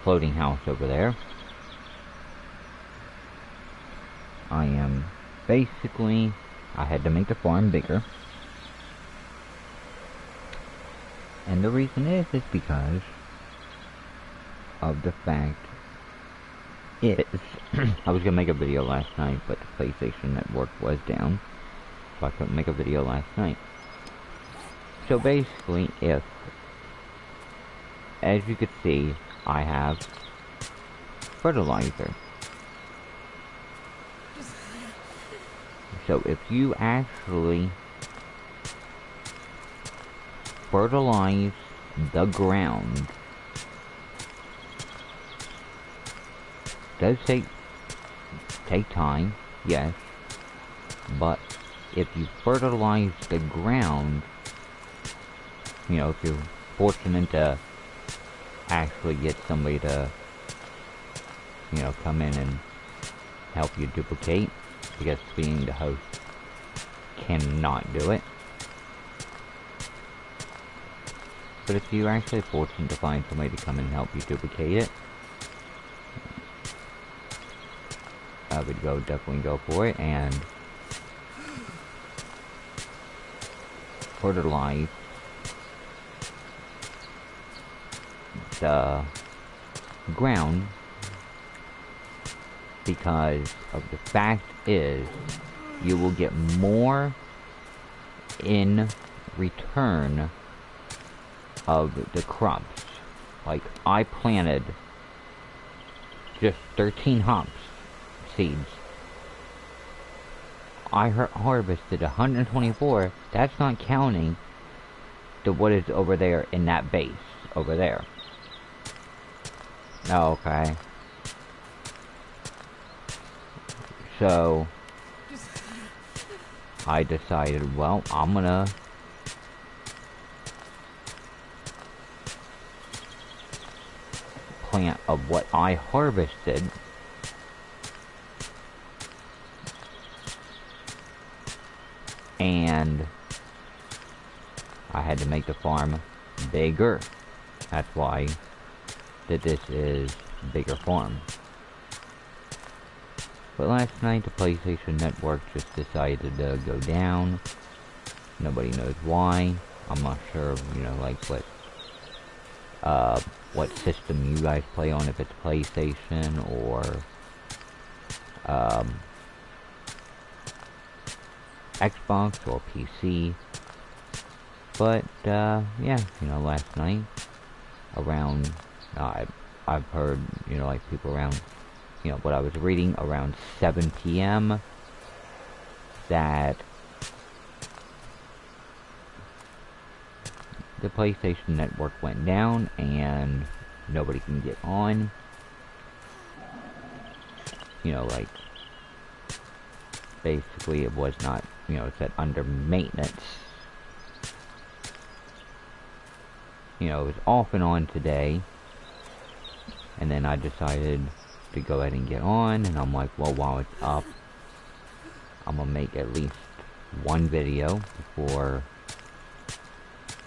floating house over there. I am basically, I had to make the farm bigger. And the reason is because of the fact is, I was going to make a video last night, but the PlayStation Network was down, so I couldn't make a video last night. So basically, as you can see, I have fertilizer. So if you actually fertilize the ground, does take time, yes, but if you fertilize the ground, you know, if you're fortunate to actually get somebody to, you know, come in and help you duplicate, because being the host cannot do it. But if you're actually fortunate to find somebody to come in and help you duplicate it, I would definitely go for it, and fertilize the ground, because of the fact is you will get more in return of the crops. Like, I planted just 13 hops seeds. I harvested 124. That's not counting the what is over there in that base over there. Okay. So I decided, well, I'm gonna plant of what I harvested, and I had to make the farm bigger. That's why this is bigger farm. But last night the PlayStation Network just decided to go down. Nobody knows why. I'm not sure, you know, like what system you guys play on, if it's PlayStation or Xbox or PC. But yeah, you know, last night around I've heard, you know, like people around, you know, what I was reading around 7 p.m. that the PlayStation Network went down and nobody can get on. You know, like, basically it was not, you know, it said under maintenance. You know, it was off and on today. And then I decided to go ahead and get on, and I'm like, well, while it's up, I'm gonna make at least one video before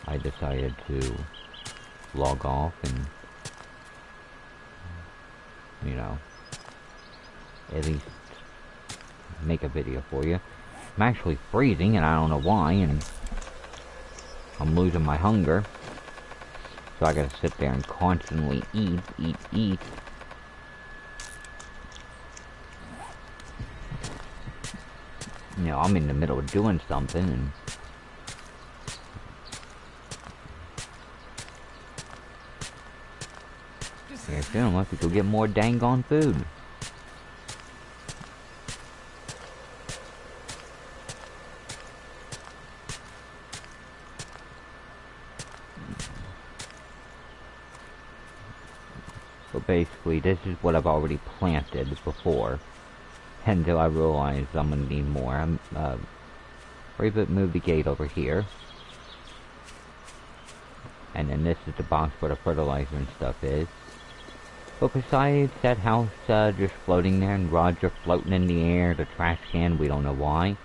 I decided to log off and, you know, at least make a video for you. I'm actually freezing, and I don't know why, and I'm losing my hunger. So I gotta sit there and constantly eat. You know, I'm in the middle of doing something, and yeah, feeling like we could get more dang on food. So basically, this is what I've already planted before, until I realized I'm gonna need more. I'm move the gate over here, and then this is the box where the fertilizer and stuff is. But besides that house just floating there, and Roger floating in the air, the trash can, we don't know why.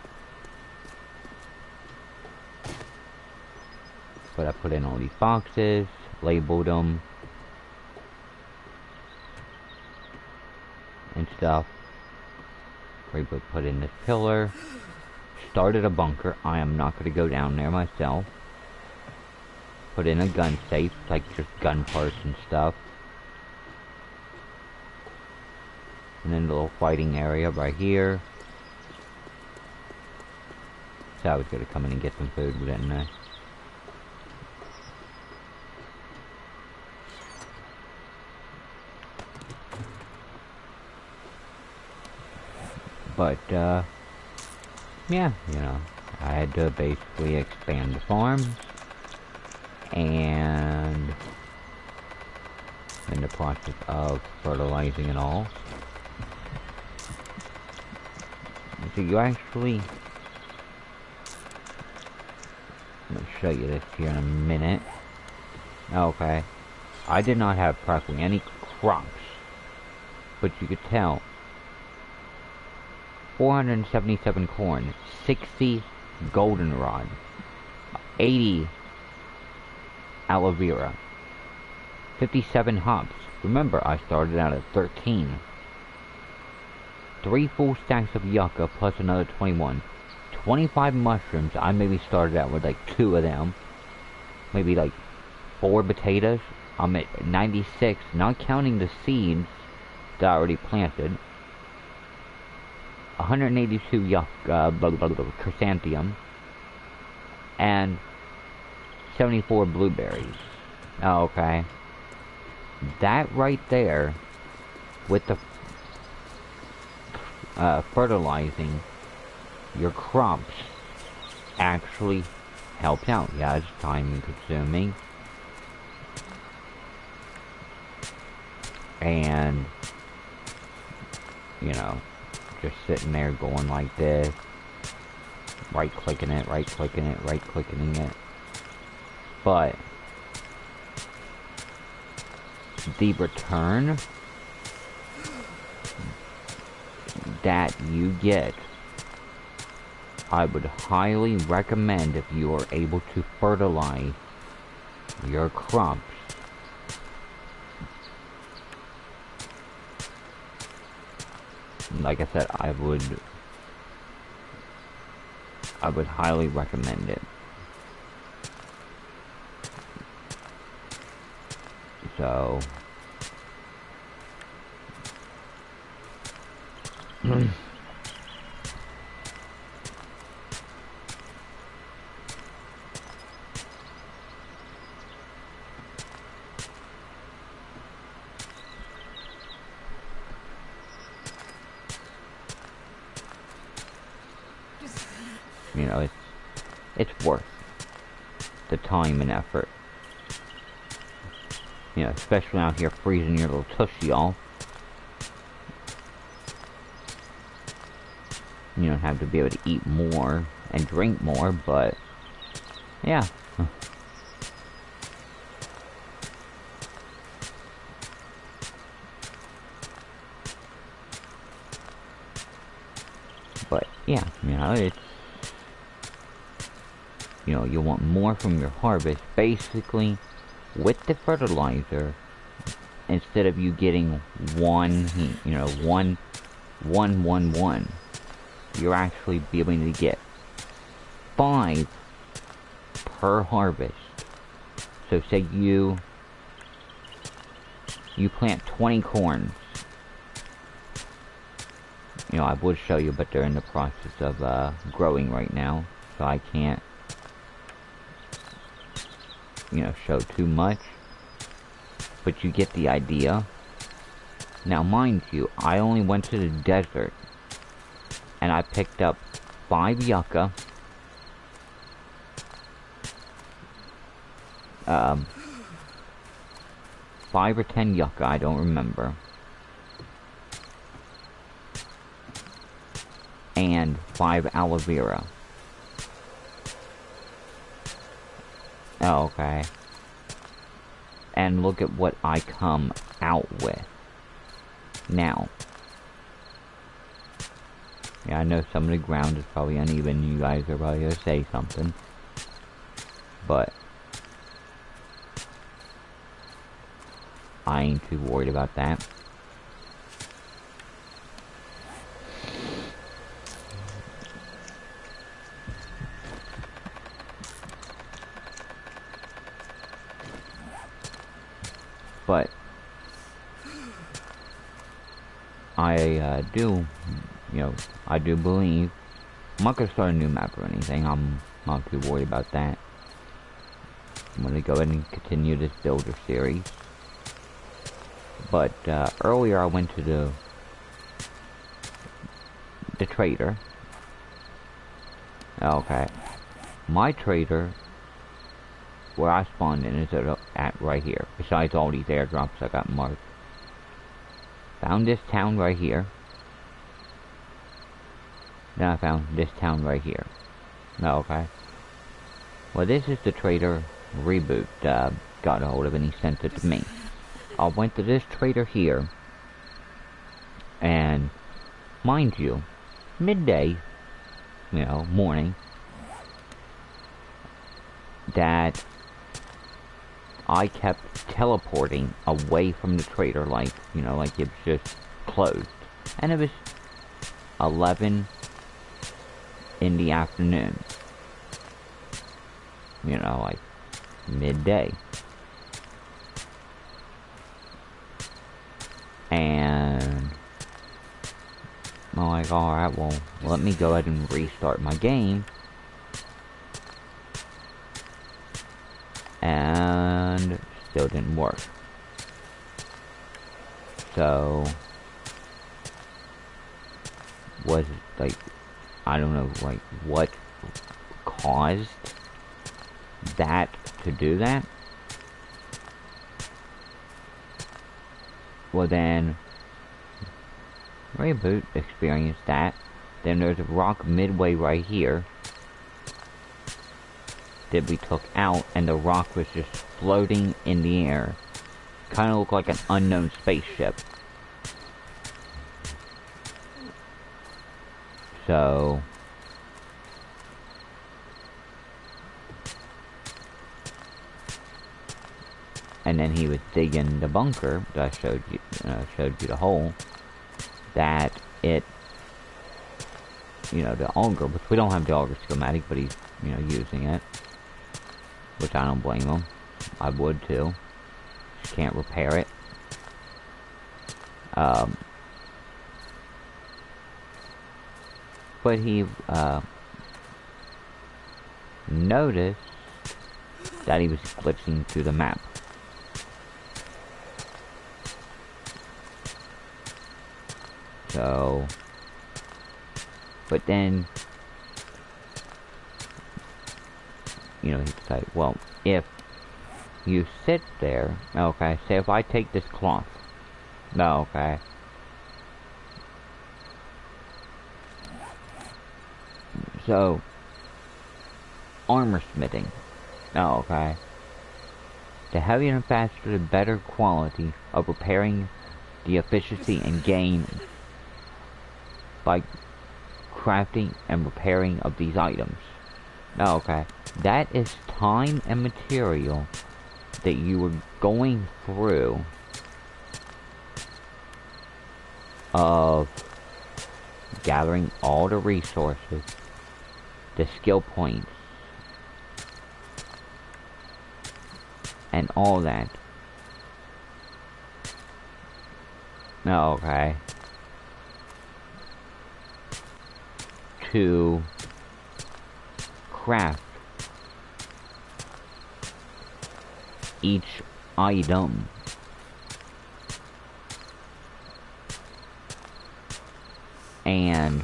But I put in all these boxes, labeled them. and stuff. We would put in this pillar. Started a bunker. I am not going to go down there myself. Put in a gun safe, like just gun parts and stuff. And then a little fighting area right here. So I was going to come in and get some food, didn't I? But, yeah, you know, I had to basically expand the farm. And in the process of fertilizing and all. So you actually... Let me show you this here in a minute. Okay. I did not have practically any crops. But you could tell. 477 corn. 60 goldenrod. 80 aloe vera. 57 hops. Remember, I started out at 13. 3 full stacks of yucca plus another 21. 25 mushrooms. I maybe started out with like 2 of them. Maybe like 4 potatoes. I'm at 96, not counting the seeds that I already planted. 182 yucca, chrysanthemum. And 74 blueberries. Oh, okay. That right there, with the fertilizing your crops, actually helps out. Yeah, it's time consuming. And, you know, just sitting there going like this. Right-clicking it, right-clicking it, right-clicking it. But the return that you get, I would highly recommend if you are able to fertilize your crops. Like I said, I would highly recommend it. So, you know, it's worth the time and effort. You know, especially out here freezing your little tushy off. You don't have to be able to eat more and drink more, but yeah. But yeah, you know, it's, you know, you want more from your harvest. Basically, with the fertilizer, instead of you getting one, you know, one, you're actually be able to get 5 per harvest. So say you plant 20 corns. You know, I would show you, but they're in the process of growing right now, so I can't, you know, show too much. But you get the idea. Now, mind you, I only went to the desert, and I picked up 5 yucca, 5 or 10 yucca, I don't remember, and 5 aloe vera. Oh, okay. And look at what I come out with. Now, yeah, I know some of the ground is probably uneven. You guys are probably gonna say something. But I ain't too worried about that. do, I do believe I'm not gonna start a new map or anything. I'm not too worried about that. I'm gonna go ahead and continue this builder series. But earlier I went to the trader. Okay, my trader, where I spawned in, is at right here. Besides all these airdrops I got marked. Found this town right here. Then I found this town right here. Okay. Well, this is the trader Reboot got a hold of, and he sent it to me. I went to this trader here, and mind you, midday, morning, that I kept teleporting away from the trader like it was just closed. And it was 11 in the afternoon. Like midday. And I'm like, alright, well, let me go ahead and restart my game. And still didn't work. So was like, I don't know, like, what caused that to do that? Well, then Reboot experienced that. Then there's a rock midway right here that we took out, and the rock was just floating in the air. Kind of looked like an unknown spaceship. So and then he was digging the bunker that I showed you the hole. That it, the auger, which we don't have the auger schematic, but he's, using it. Which I don't blame him. I would too. Just can't repair it. But he, noticed that he was glitching through the map. So, but then, he decided, well, if you sit there, okay, say if I take this cloth, okay, so, armor smithing, okay, the heavier and faster, the better quality of repairing, the efficiency and gain by crafting and repairing of these items. Okay, that is time and material that you are going through of gathering all the resources, the skill points, and all that. Okay. To craft each item. And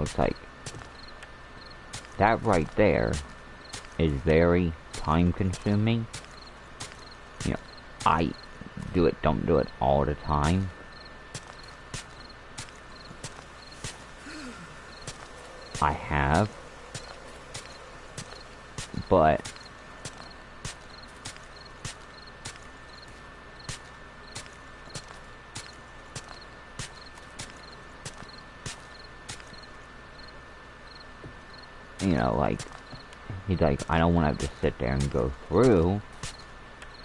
it's like, that right there is very time consuming. I don't do it all the time. I have. But like, he's like, I don't want to just sit there and go through,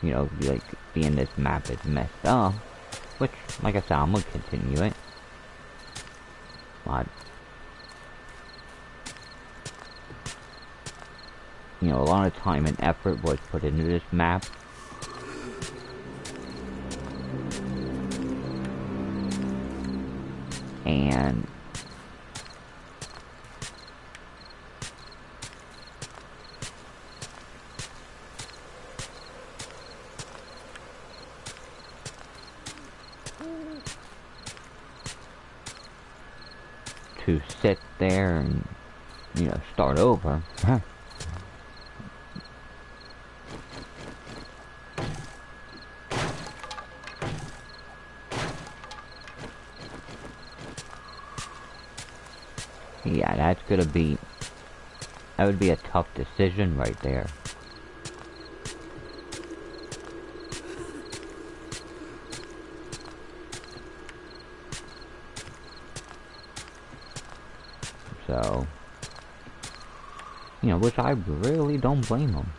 you know, like, seeing this map is messed up, which, like I said, I'm gonna continue it, but, you know, a lot of time and effort was put into this map, and to sit there and, you know, start over. Yeah, that would be a tough decision right there. So, you know, which I really don't blame him.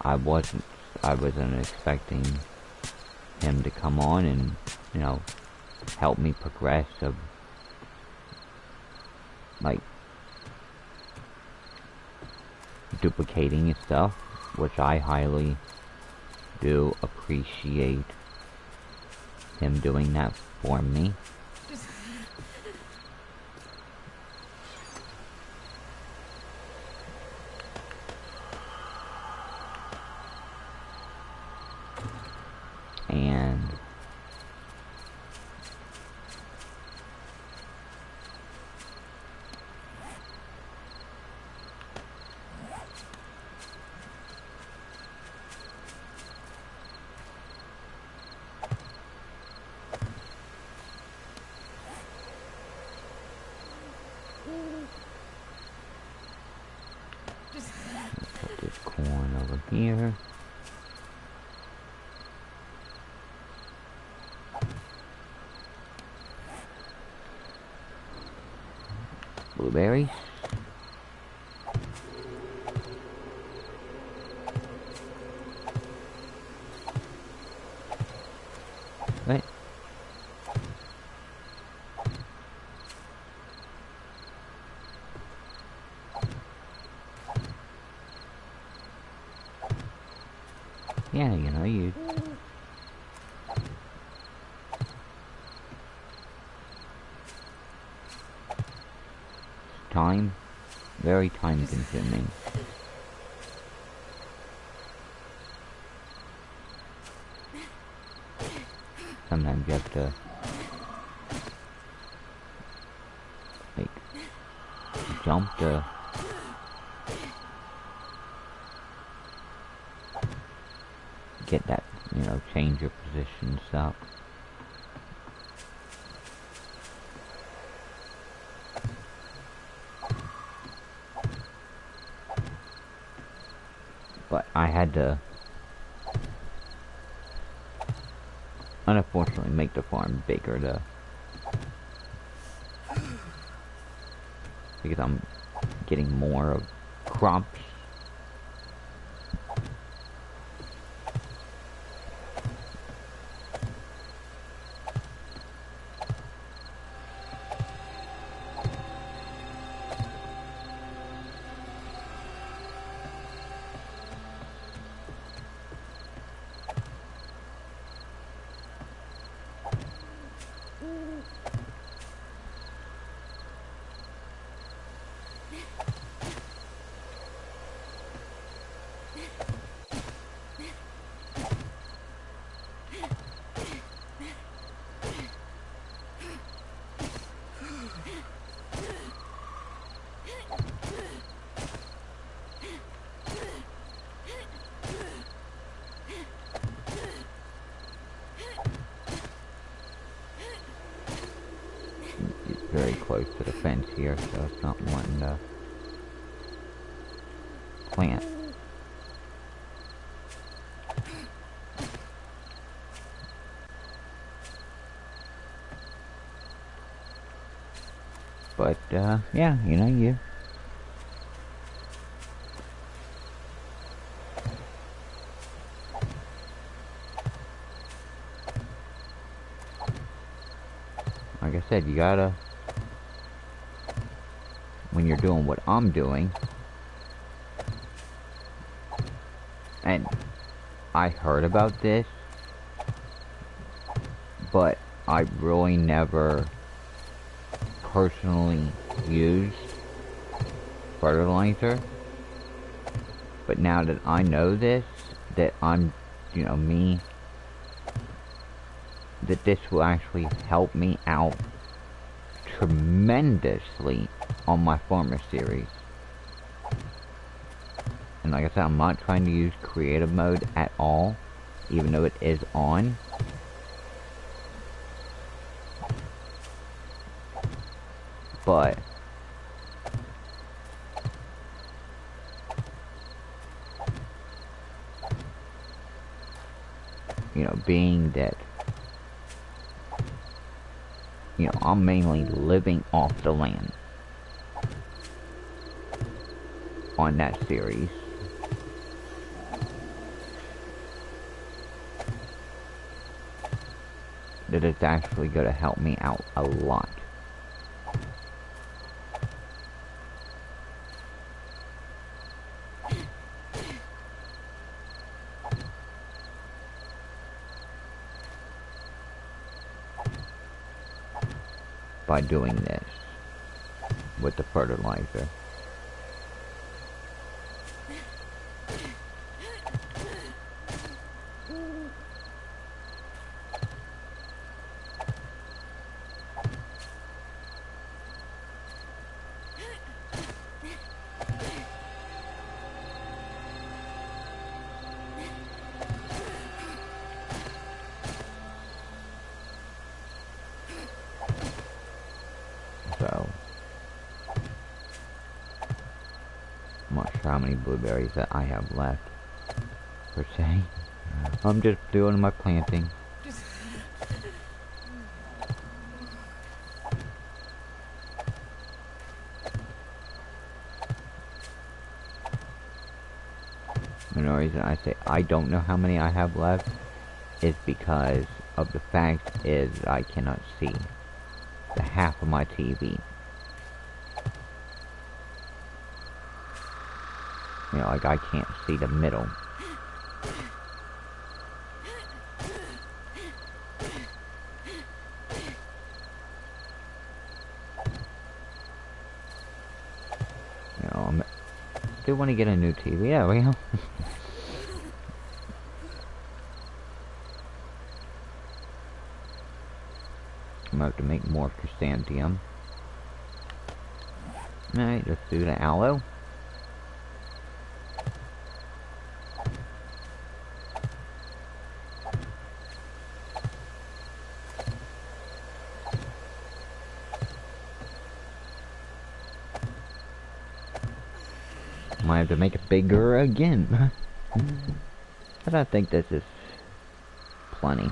I wasn't expecting him to come on and, you know, help me progress of, like, duplicating his stuff, which I highly do appreciate him doing that for me. And put this corn over here. Blueberries. What? Yeah, you know, you... Time. Very time consuming. Sometimes you have to... like... jump to... get that, you know, change your position stuff. But I had to, unfortunately, make the farm bigger to, because I'm getting more of crops. Very close to the fence here, so it's not wanting to plant. But, yeah, you know, said, you gotta, when you're doing what I'm doing, and I heard about this, but I really never personally used fertilizer. But now that I know this, that I'm, you know, me, that this will actually help me out tremendously on my farmer series. And like I said, I'm not trying to use creative mode at all, even though it is on. But you know, being that, you know, I'm mainly living off the land on that series. That it's actually going to help me out a lot. By doing this with the fertilizer. So, I'm not sure how many blueberries that I have left, per se. I'm just doing my planting. And the reason I say I don't know how many I have left is because of the fact is I cannot see the half of my TV. You know, like I can't see the middle. You know, I still want to get a new TV. Yeah, we go. I'm going to have to make more chrysanthemum. Alright, let's do the aloe. Might have to make it bigger again. But I think this is plenty.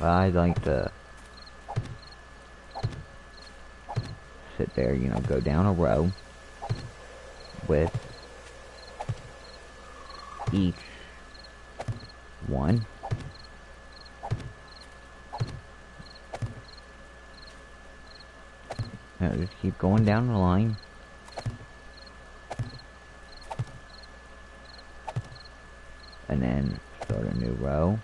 But I'd like to sit there, you know, go down a row with each one. Now just keep going down the line. And then start a new row.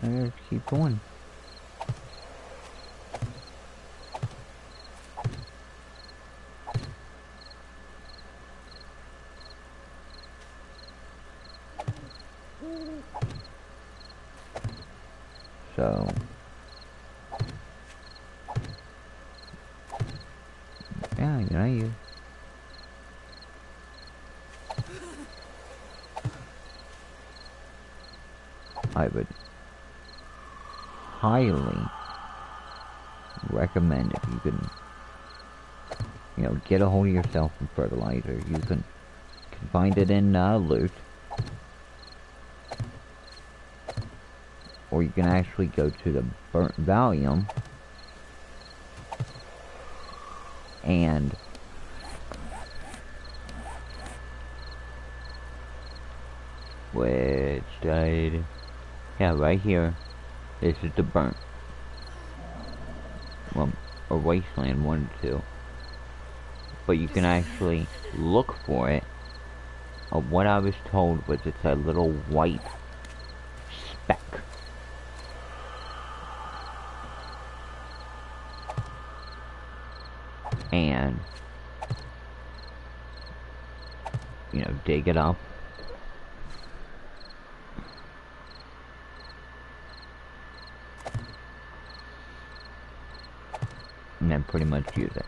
And just keep going. So yeah, you know, I would highly recommend if you can, you know, get a hold of yourself some fertilizer. You can find it in loot, or you can actually go to the Burnt Valium and which died. Yeah, right here. This is the burnt. Well, or wasteland 1 and 2. But you can actually look for it. What I was told was it's a little white speck. And, you know, dig it up. And then pretty much use it.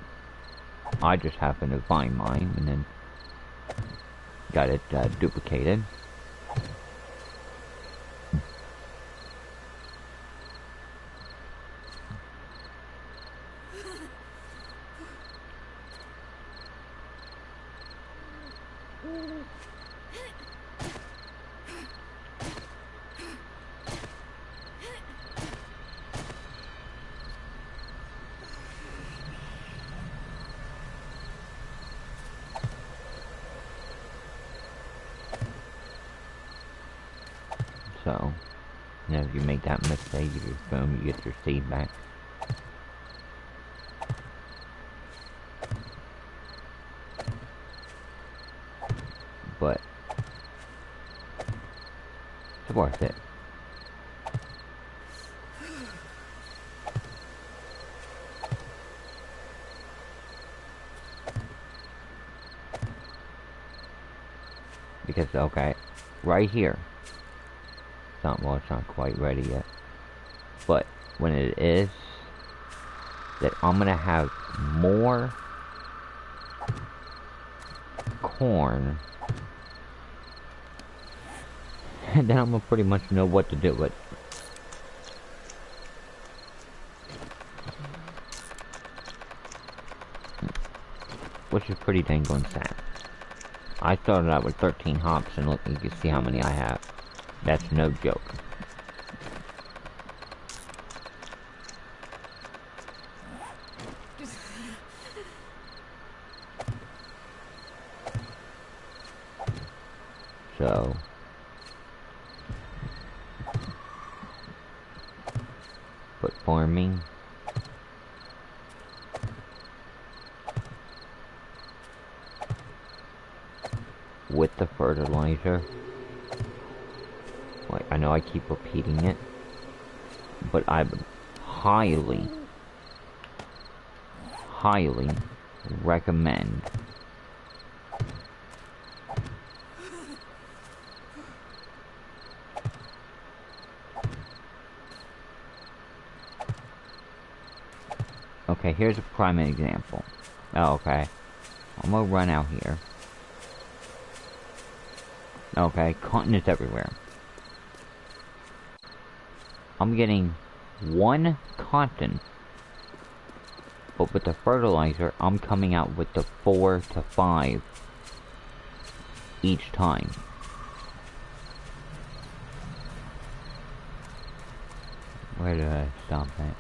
I just happened to find mine and then got it duplicated. So, you know, if you make that mistake, if you boom, you get your seed back. But it's worth it. Because, okay, right here. Well, it's not quite ready yet. But when it is, that I'm gonna have more corn, and then I'm gonna pretty much know what to do with it. Which is pretty dang good sad. I started out with 13 hops, and look, you can see how many I have. That's no joke. So, but farming, with the fertilizer, like, I know I keep repeating it, but I would highly recommend okay, here's a prime example. Oh, okay. I'm gonna run out here. Okay, cotton is everywhere. I'm getting 1 cotton, but with the fertilizer, I'm coming out with the 4 to 5 each time. Where did I stop at?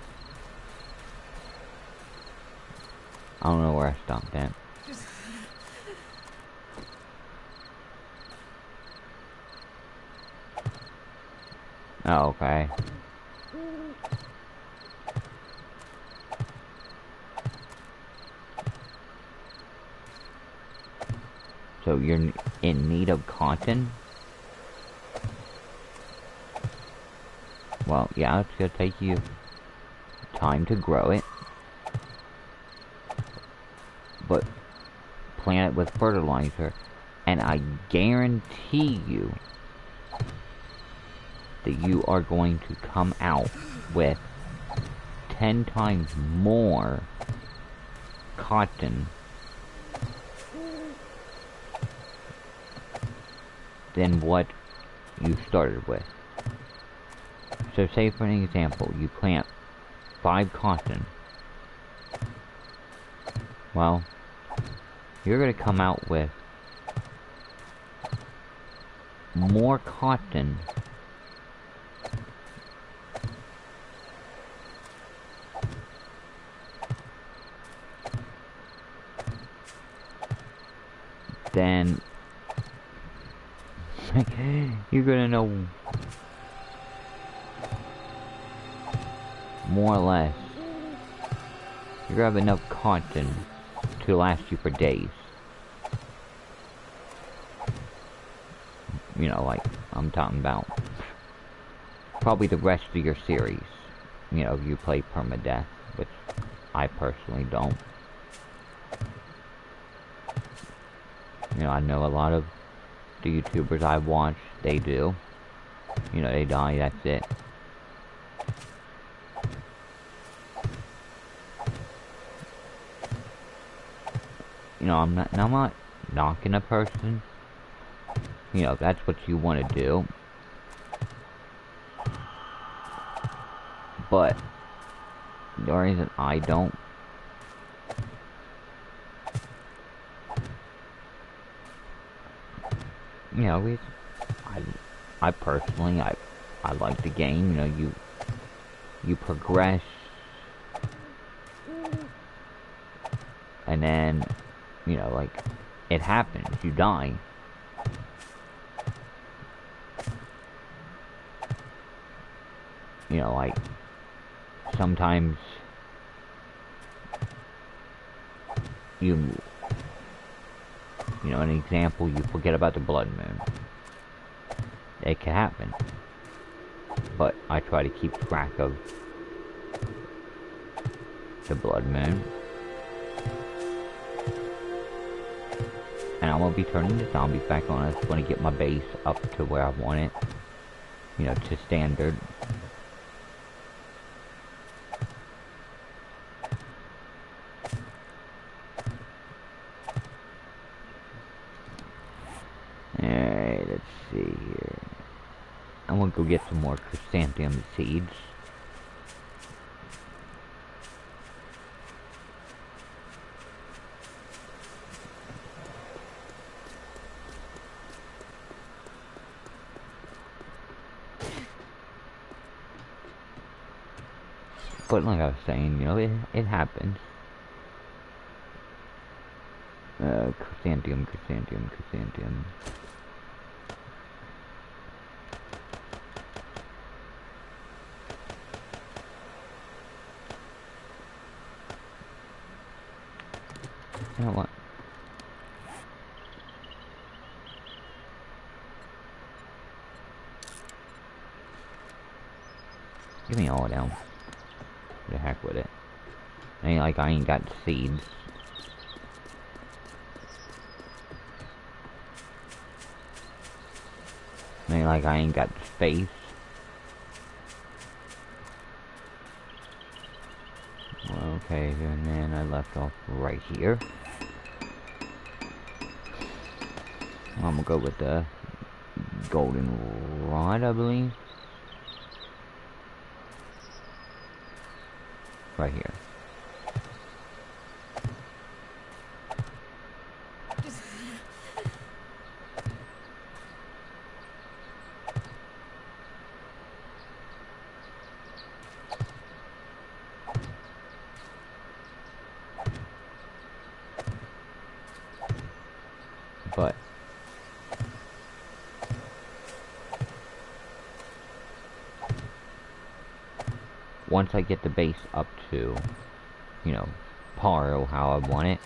I don't know where I stopped at. Oh, okay. So you're in need of cotton? Well, yeah, it's gonna take you time to grow it. But plant it with fertilizer, and I guarantee you that you are going to come out with 10 times more cotton than what you started with. So say for an example, you plant 5 cotton. Well, you're going to come out with more cotton than you're going to know more or less. You're going to have enough cotton to last you for days. You know, like, I'm talking about probably the rest of your series. You know, if you play permadeath, which I personally don't. You know, I know a lot of the YouTubers I watch, they do. You know, they die, that's it. You know, I'm not knocking a person. You know, if that's what you want to do. But the reason I don't, you know, I personally, I like the game. You know, you progress, and then, you know, like, it happens. You die. You know, like, sometimes you know, an example, you forget about the blood moon. It can happen. But I try to keep track of the blood moon. And I'm going to be turning the zombies back on. I just want to get my base up to where I want it. You know, to standard. Alright, let's see here. I'm gonna go get some more chrysanthemum seeds. But like I was saying, you know, it happens. Chrysanthemum. You know what? Give me all of them. The heck with it. Ain't like I ain't got seeds. Ain't like I ain't got space. Okay, and then I left off right here. I'm gonna go with the golden rod, I believe. Right here. But once I get the base up to, you know, par or how I want it,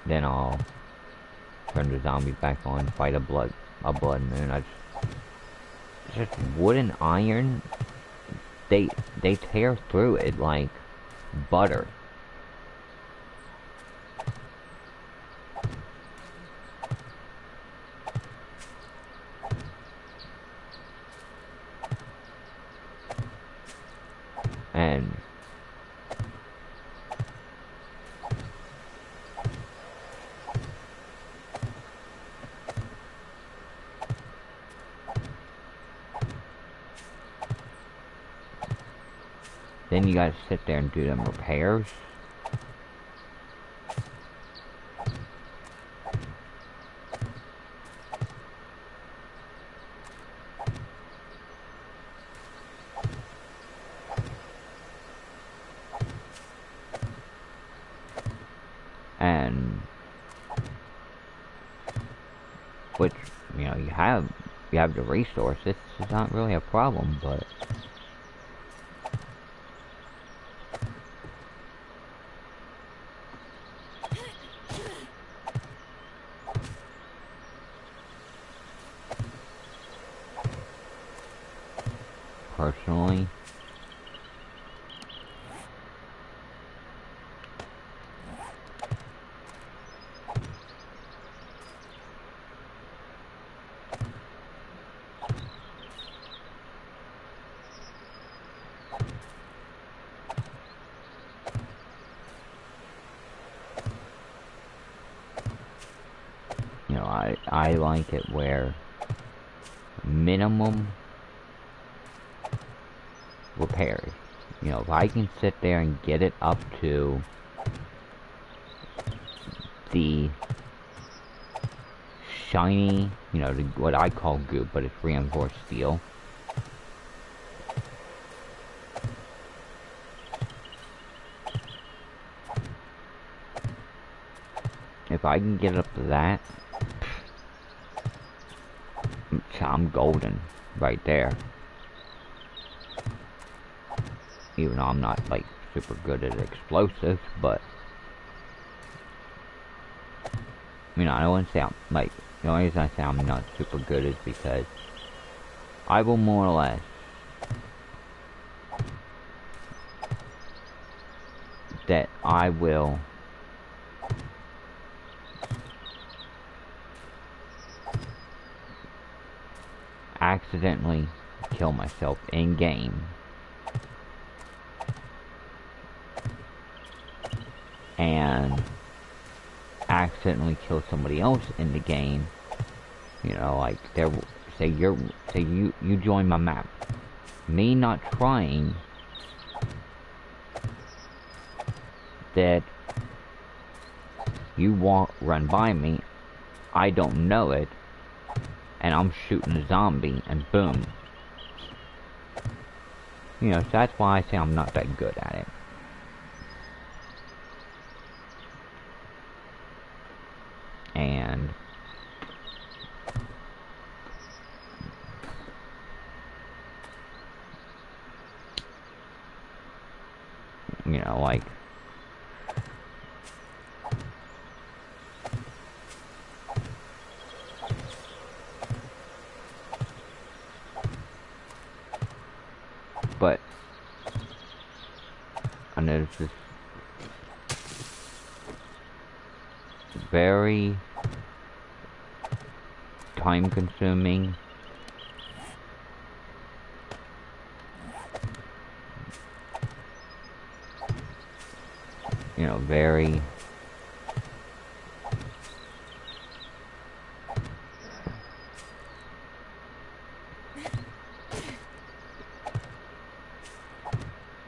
then I'll turn the zombie back on, fight a blood moon. Just wood and iron, they tear through it like butter. And then you gotta sit there and do them repairs. And which, you know, you have the resources, it's not really a problem, but personally, you know, I like it where minimum repairs. You know, if I can sit there and get it up to the shiny, you know, what I call goop, but it's reinforced steel. If I can get it up to that, I'm golden right there. Even though I'm not, like, super good at explosives, but, you know, I don't want to say I'm, like, the only reason I say I'm not super good is because I will more or less that I will accidentally kill myself in game and accidentally kill somebody else in the game. You know, like say you join my map, me not trying that you run by me, I don't know it, and I'm shooting a zombie, and boom. You know, so that's why I say I'm not that good at it. And you know, like, but I noticed this very time consuming you know, very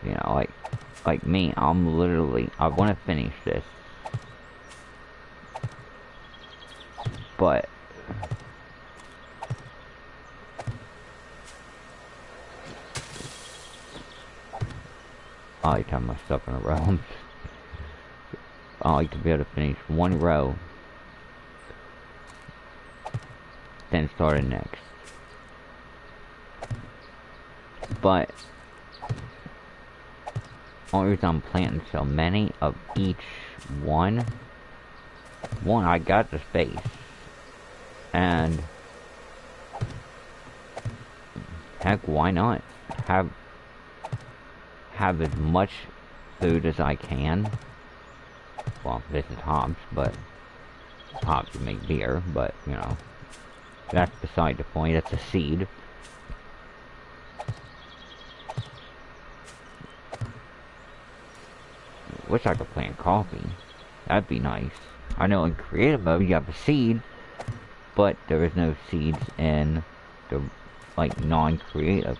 you know, like me, I'm literally, I want to finish this, but I like to have my stuff in a row. I like to be able to finish one row, then start it next. But only reason I'm planting so many of each one, I got the space, and heck, why not have as much food as I can. Well, this is hops, but hops would make beer, but, you know, that's beside the point. That's a seed. Wish I could plant coffee. That'd be nice. I know in creative mode you have a seed, but there is no seeds in the, like, non-creative.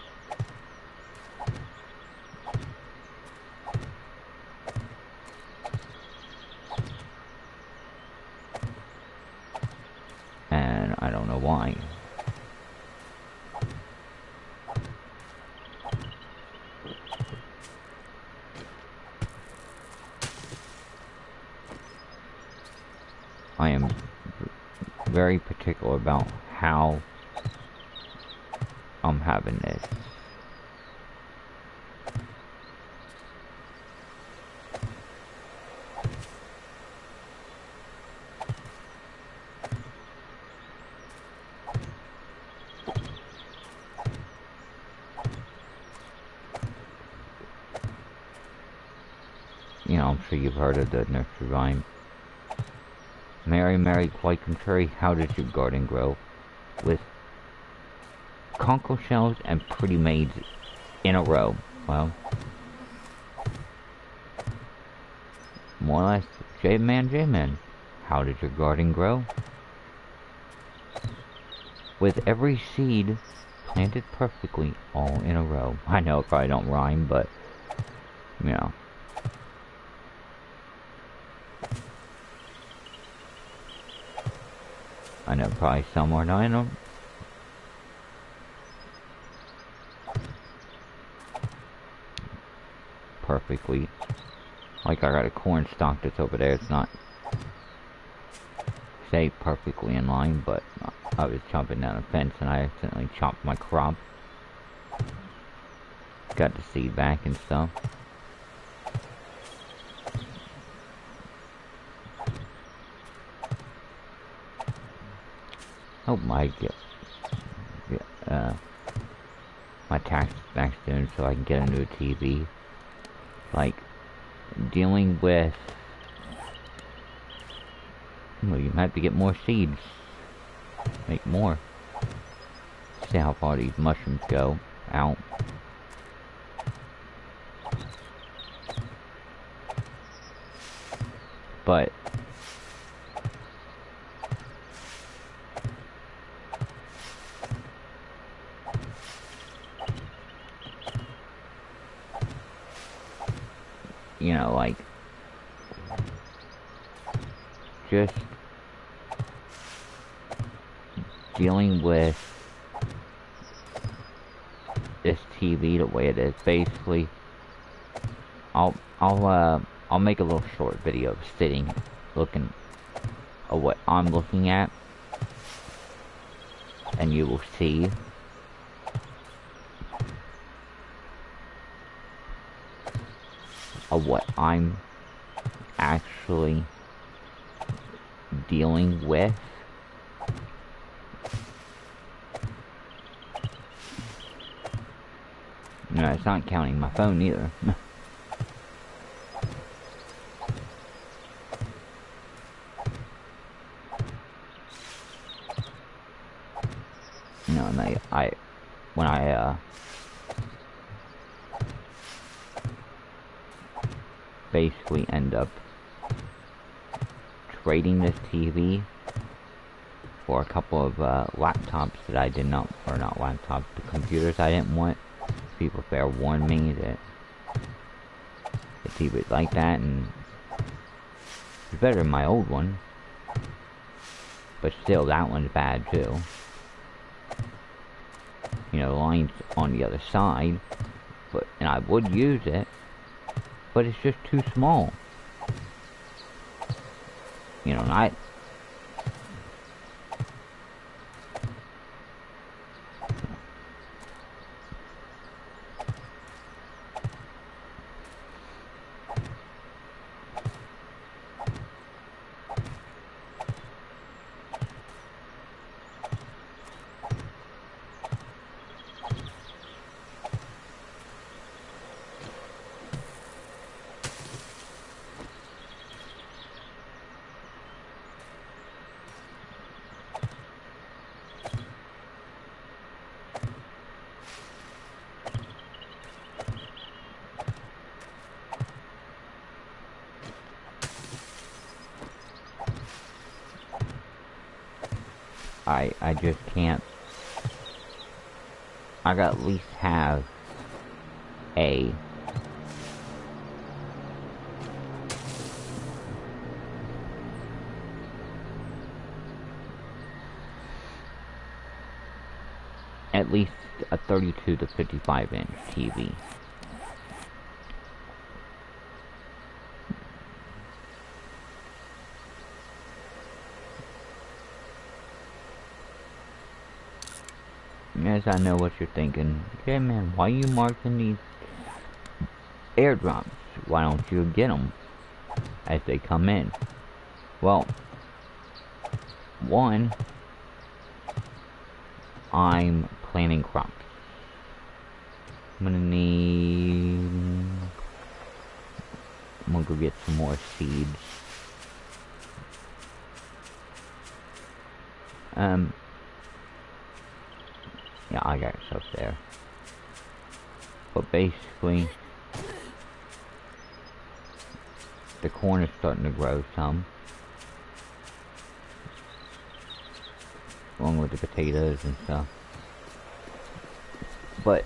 why. I am very particular about how I'm having this. You know, I'm sure you've heard of the nursery rhyme. Mary, Mary, quite contrary, how does your garden grow? With cockle shells and pretty maids in a row. Well, more or less, J-Man, how does your garden grow? With every seed planted perfectly all in a row. I know it probably don't rhyme, but, you know. I know probably somewhere, no, I know. Perfectly. Like I got a corn stalk that's over there, it's not, say, perfectly in line, but I was chopping down a fence and I accidentally chopped my crop. Got the seed back and stuff. Oh my god. My tax is back soon so I can get a new TV. Like, dealing with... Well, you might have to get more seeds. Make more. See how far these mushrooms go out. But... You know, like... Just... Dealing with... this TV the way it is, basically... I'll make a little short video of sitting, looking at what I'm looking at, and you will see of what I'm actually dealing with. No, it's not counting my phone either. No, and when I basically end up trading this TV for a couple of laptops that I did not, or not laptops, the computers I didn't want. People fair warned me that the TV was like that, and it's better than my old one, but still that one's bad too. You know, the line's on the other side, but, and I would use it, but it's just too small. You know, and I just can't. I gotta at least have a at least a 32 to 55 inch TV. Yes, I know what you're thinking. Okay, man, why are you marking these airdrops? Why don't you get them as they come in? Well, one, I'm planting crops. I'm gonna go get some more seeds. Yeah, I got stuff there. But basically, the corn is starting to grow some. Along with the potatoes and stuff. But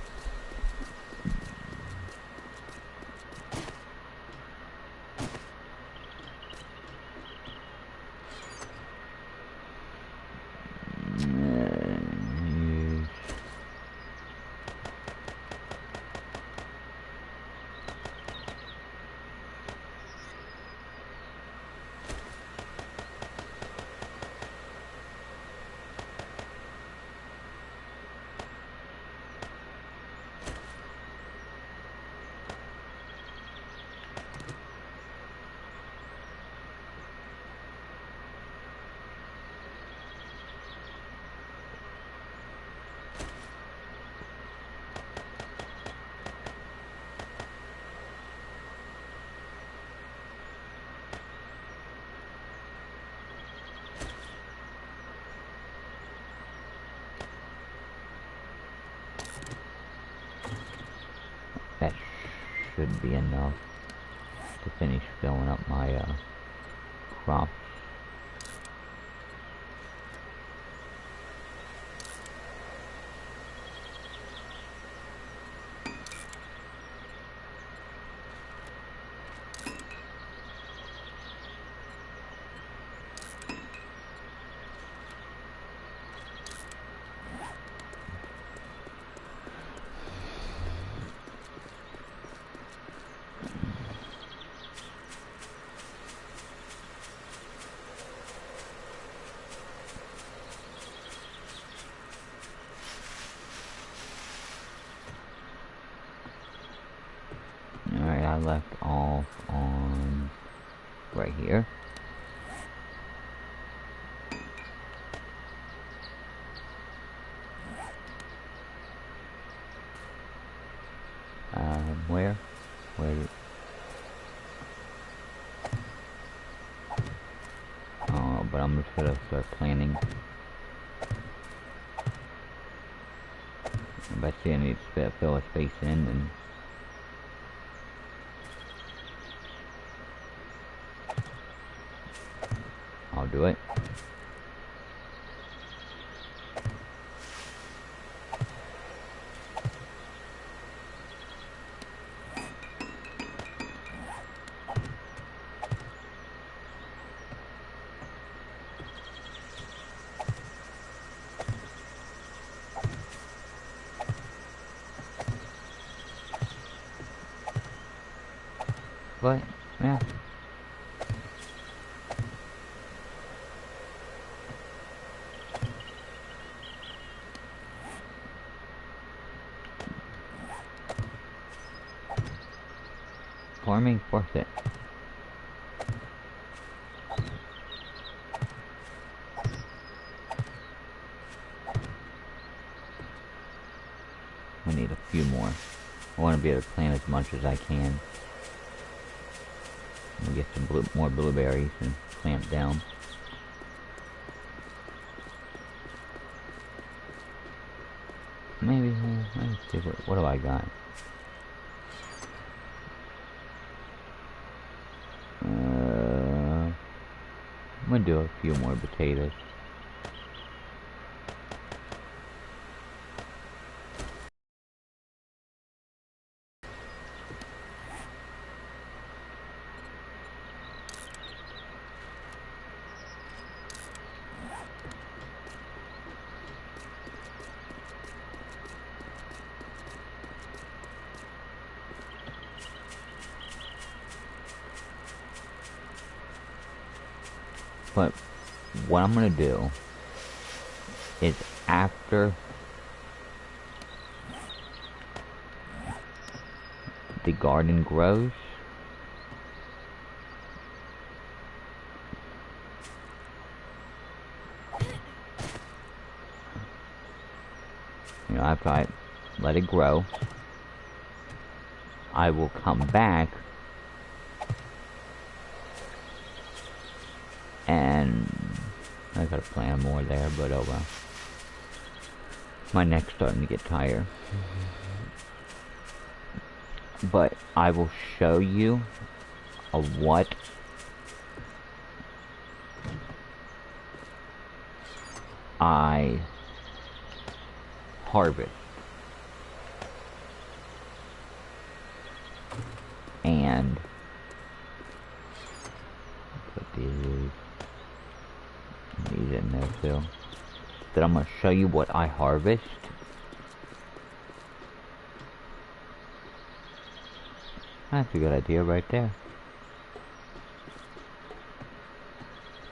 that should be enough to finish filling up my crops. Alright, I left off on right here. Where? Oh, but I'm just gonna start planning. If I see I need to fill a space in, then I'll do it. But, yeah. Farming worth it. We need a few more. I want to be able to plant as much as I can. We'll get some more blueberries and clamp down. Maybe, let's see, what do I got? I'm gonna do a few more potatoes. But what I'm gonna do is after the garden grows, you know, after I let it grow, I will come back and I gotta plant more there, but oh well. My neck's starting to get tired. But I will show you what I harvest. And put these in there too. Then I'm going to show you what I harvest. That's a good idea right there.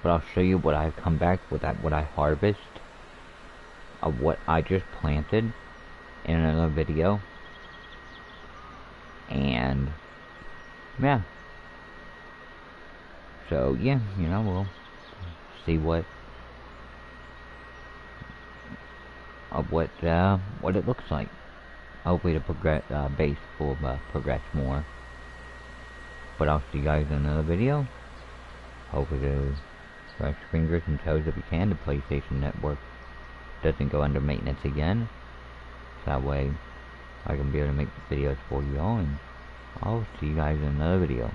But I'll show you what I come back with, what I harvest of what I just planted in another video. And yeah. So yeah, you know, we'll see what it looks like. Hopefully the base will progress more. But I'll see you guys in another video. Hopefully to cross your fingers and toes if you can, the PlayStation Network doesn't go under maintenance again. So that way I can be able to make videos for you all, and I'll see you guys in another video.